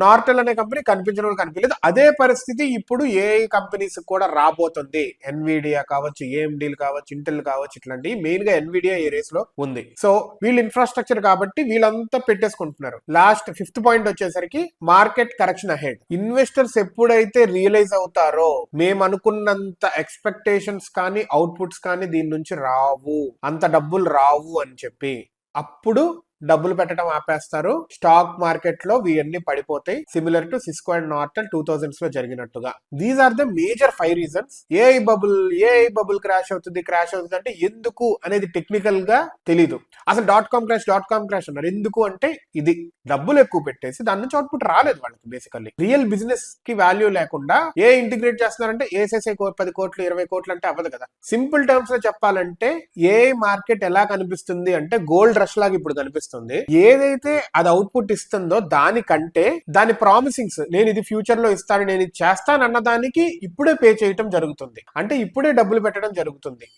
నార్టెల్ అనే కంపెనీ కనిపించడం కనిపించలేదు. అదే పరిస్థితి ఇప్పుడు ఏఐ కంపెనీస్ కూడా రాబోతుంది. ఎన్విడియా కావచ్చు, ఏఎండీలు కావచ్చు, ఇంటెల్ కావచ్చు, ఇట్లాంటి మెయిన్ గా ఎన్విడియా ఈ రేస్ లో ఉంది. సో వీళ్ళు ఇన్ఫ్రాస్ట్రక్చర్ కాబట్టి వీళ్ళంతా పెట్టేసుకుంటున్నారు. లాస్ట్ 5th పాయింట్ వచ్చేసరికి మార్కెట్ కరెక్షన్ అహెడ్. ఇన్వెస్టర్స్ ఎప్పుడైతే రియలైజ్ అవుతారో మేము అనుకున్నంత ఎక్స్పెక్టేషన్స్ కానీ అవుట్పుట్స్ కానీ దీని నుంచి రావు, అంత డబ్బులు రావు అని చెప్పి, అప్పుడు డబ్బులు పెట్టడం ఆపేస్తారు. స్టాక్ మార్కెట్ లో ఇవన్నీ పడిపోతాయి, similar to Cisco and Norton 2000s లో జరిగినట్టుగా. These are the major 5 reasons. AI bubble crash అవుతుంది అంటే ఎందుకు అనేది టెక్నికల్ గా తెలీదు. అసలు డాట్ కామ్ క్రాష్ అన్నారు. ఎందుకు అంటే ఇది డబ్బులు ఎక్కువ పెట్టేసి దాని నుంచి అవుట్పుట్ రాలేదు వాళ్ళకి. బేసికల్లీ రియల్ బిజినెస్ కి వాల్యూ లేకుండా ఏ ఇంటిగ్రేట్ చేస్తున్నారంటే ఏసేసే 10 కోట్లు 20 కోట్లు అంటే అవ్వదు కదా. సింపుల్ టర్మ్స్ లో చెప్పాలంటే ఏఐ మార్కెట్ ఎలా కనిపిస్తుంది అంటే గోల్డ్ రష్ లాగా ఇప్పుడు కనిపిస్తుంది. ఏదైతే అది అవుట్పుట్ ఇస్తుందో దానికంటే దాని ప్రామిసింగ్స్, నేను ఇది ఫ్యూచర్ లో ఇస్తాను, నేను ఇది చేస్తాను అన్న దానికి ఇప్పుడే పే చేయటం జరుగుతుంది. అంటే ఇప్పుడే డబ్బులు పెట్టడం జరుగుతుంది.